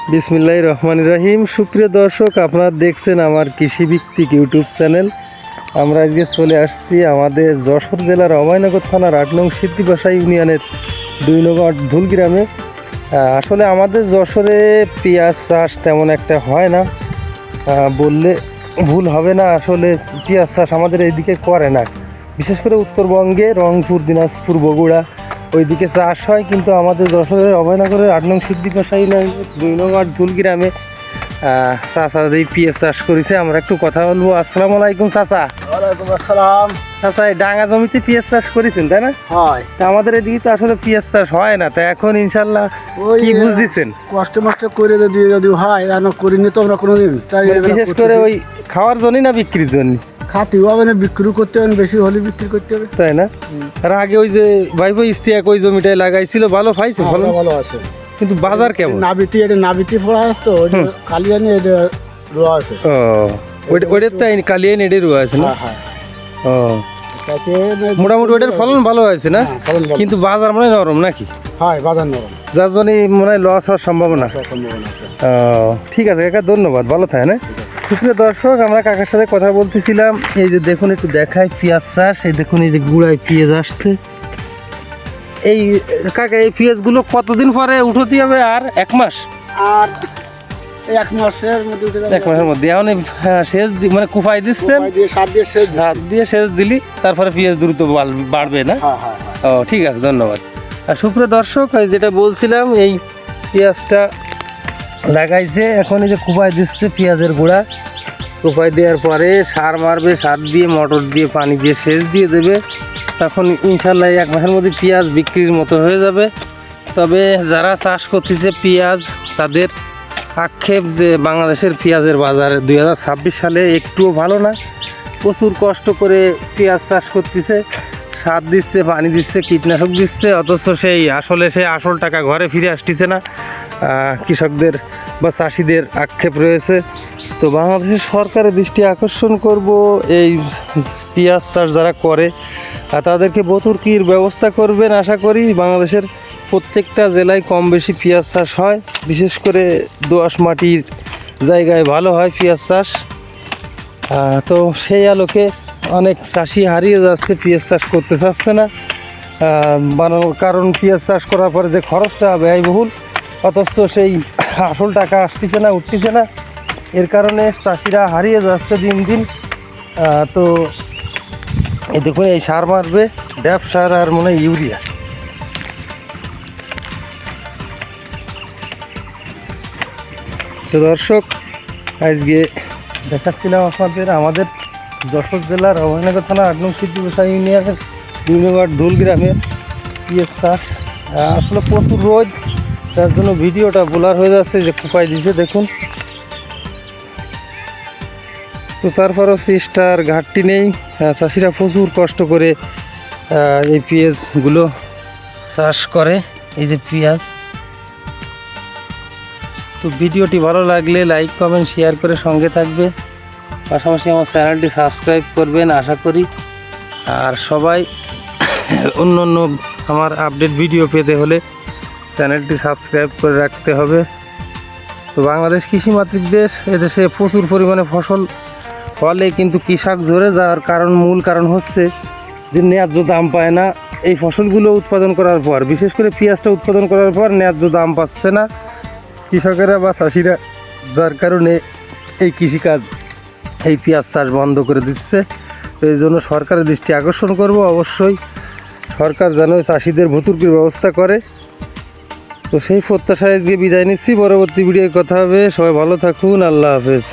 বিসমিল্লাহির রহমানির রহিম। সুপ্রিয় দর্শক, আপনারা দেখছেন আমার কৃষিভিত্তিক ইউটিউব চ্যানেল। আমরা আজকে চলে আসছি আমাদের যশোর জেলার অভয়নগর থানার ৮ নং সিদ্দিপাশা ইউনিয়নের ২ নং ধুল গ্রামে। আসলে আমাদের যশোরে পেঁয়াজ চাষ তেমন একটা হয় না, বললে ভুল হবে না। আসলে পেঁয়াজ চাষ আমাদের এইদিকে করে না, বিশেষ করে উত্তরবঙ্গে রংপুর, দিনাজপুর, বগুড়া ওইদিকে চাষ হয়। কিন্তু আমাদের যশোরের অভয়নগরের ৮ নং সিদ্দিপাশা ইউনিয়নের ২ নং ধুল গ্রামে চাচা এই পেঁয়াজ চাষ করেছে। আমরা একটু কথা বলবো। আসসালামু আলাইকুম চাচা। ওয়ালাইকুম আসসালাম। চাচা, এই ডাঙ্গা জমিতে পেঁয়াজ চাষ করেছেন তাই না? হয়। তা আমাদের এদিকে তো আসলে পেঁয়াজ চাষ হয় না, তা এখন ইনশাল্লাহ কি বুঝতেছেন? কষ্ট মষ্ট করে যদি হয়, করিনি তো আমরা কোনোদিন। তাই বিশেষ করে ওই খাওয়ার জন্য না বিক্রির জন্য? খাতেও হবে না, বিক্রি করতে হবে, বেশি হলে বিক্রি করতে হবে, তাই না? আর আগে ওই যে ভাইপো ইস্তিয়াক ওই জমিটায় লাগাইছিল, ভালো পাইছে? ভালো ভালো আছে, কিন্তু বাজার কেমন? নাবিতি ফোড়া আছে তো, কালিয়ানি এটা রোয়া আছে। ও, ওইটার তাই কালিয়ানি এটাই রোয়া আছে না? হ্যাঁ। ও, মোটামুটি ওইটার ফলন ভালো হয়েছে না? কিন্তু বাজার মনে হয় নরম নাকি? হ্যাঁ, বাজার নরম, যার জন্য মনে হয় লস হওয়ার সম্ভাবনা আছে। ঠিক আছে কাকা, ধন্যবাদ, ভালো থাকে না? সুপ্রিয় দর্শক, আমরা কাকার সাথে কথা বলতেছিলাম। এই যে দেখুন, একটু দেখাই পেঁয়াজ চাষ। এই দেখুন, এই যে গুড়ায় পেঁয়াজ আসছে। এই কাকা, এই পেঁয়াজগুলো কতদিন পরে উঠতে হবে? আর 1 মাস? আর 1 মাসের মধ্যে উঠে যাবে। 1 মাসের মধ্যে এখন সেচ মানে কুফাই দিচ্ছেন, সার দিয়ে সেচ দিলি তারপরে পেঁয়াজ দ্রুত বাড়বে না? হ্যাঁ। ও, ঠিক আছে, ধন্যবাদ। আর সুপ্রিয় দর্শক, যেটা বলছিলাম, এই পেঁয়াজটা লাগাইছে, এখন এই যে কুপাই দিচ্ছে পেঁয়াজের গোড়া। কুপাই দেওয়ার পরে সার মারবে, সার দিয়ে মোটর দিয়ে পানি দিয়ে সেচ দিয়ে দেবে। তখন ইনশাল্লাহ 1 মাসের মধ্যে পেঁয়াজ বিক্রির মতো হয়ে যাবে। তবে যারা চাষ করতেছে পেঁয়াজ, তাদের আক্ষেপ যে বাংলাদেশের পেঁয়াজের বাজার 2026 সালে একটুও ভালো না। প্রচুর কষ্ট করে পেঁয়াজ চাষ করতেছে, সার দিচ্ছে, পানি দিচ্ছে, কীটনাশক দিচ্ছে, অথচ সেই আসল টাকা ঘরে ফিরে আসতেছে না। কৃষকদের বা চাষিদের আক্ষেপ রয়েছে। তো বাংলাদেশের সরকারের দৃষ্টি আকর্ষণ করব, এই পেঁয়াজ চাষ যারা করে তাদেরকে ভর্তুকির ব্যবস্থা করবেন। আশা করি বাংলাদেশের প্রত্যেকটা জেলায় কম বেশি পেঁয়াজ চাষ হয়, বিশেষ করে দোআঁশ মাটির জায়গায় ভালো হয় পেঁয়াজ চাষ। তো সেই আলোকে অনেক চাষি হারিয়ে যাচ্ছে, পেঁয়াজ চাষ করতে চাচ্ছে না। কারণ পেঁয়াজ চাষ করার পরে যে খরচটা ব্যয়বহুল, অথচ সেই আসল টাকা আসতেছে না, উঠতেছে না। এর কারণে চাষিরা হারিয়ে যাচ্ছে দিন দিন। তো এই দেখুন, এই সার মারবে, ড্যাপ সার আর মনে হয় ইউরিয়া। তো দর্শক, আজকে দেখাচ্ছিলাম আপনাদের আমাদের যশোর জেলার অভয়নগর থানা ৮ নং সিদ্দিপাশা ইউনিয়নের ২ নং ধুল গ্রামের পেঁয়াজ চাষ। আসলে প্রচুর রোদ, তার জন্য ভিডিওটা ব্লার হয়ে যাচ্ছে। যে কুপাই দিছে দেখুন। তো তারপরও চেষ্টার ঘাটতি নেই, চাষিরা প্রচুর কষ্ট করে এই পেঁয়াজগুলো চাষ করে। এই যে পেঁয়াজ। তো ভিডিওটি ভালো লাগলে লাইক, কমেন্ট, শেয়ার করে সঙ্গে থাকবে। পাশাপাশি আমার চ্যানেলটি সাবস্ক্রাইব করবেন আশা করি। আর সবাই অন্য আমার আপডেট ভিডিও পেতে হলে চ্যানেলটি সাবস্ক্রাইব করে রাখতে হবে। তো বাংলাদেশ কৃষিমাতৃক দেশ, এদেশে প্রচুর পরিমাণে ফসল ফলে, কিন্তু কৃষক ঝরে যাওয়ার মূল কারণ হচ্ছে যে ন্যায্য দাম পায় না। এই ফসলগুলো উৎপাদন করার পর, বিশেষ করে পেঁয়াজটা উৎপাদন করার পর ন্যায্য দাম পাচ্ছে না কৃষকেরা বা চাষিরা, যার কারণে এই কৃষিকাজ, এই পেঁয়াজ চাষ বন্ধ করে দিচ্ছে। তো এই জন্য সরকারের দৃষ্টি আকর্ষণ করব, অবশ্যই সরকার যেন চাষিদের ভর্তুকির ব্যবস্থা করে। তো সেই প্রত্যাশায় আজকে বিদায় নিচ্ছি। পরবর্তী ভিডিওয় কথা হবে। সবাই ভালো থাকুন, আল্লাহ হাফেজ।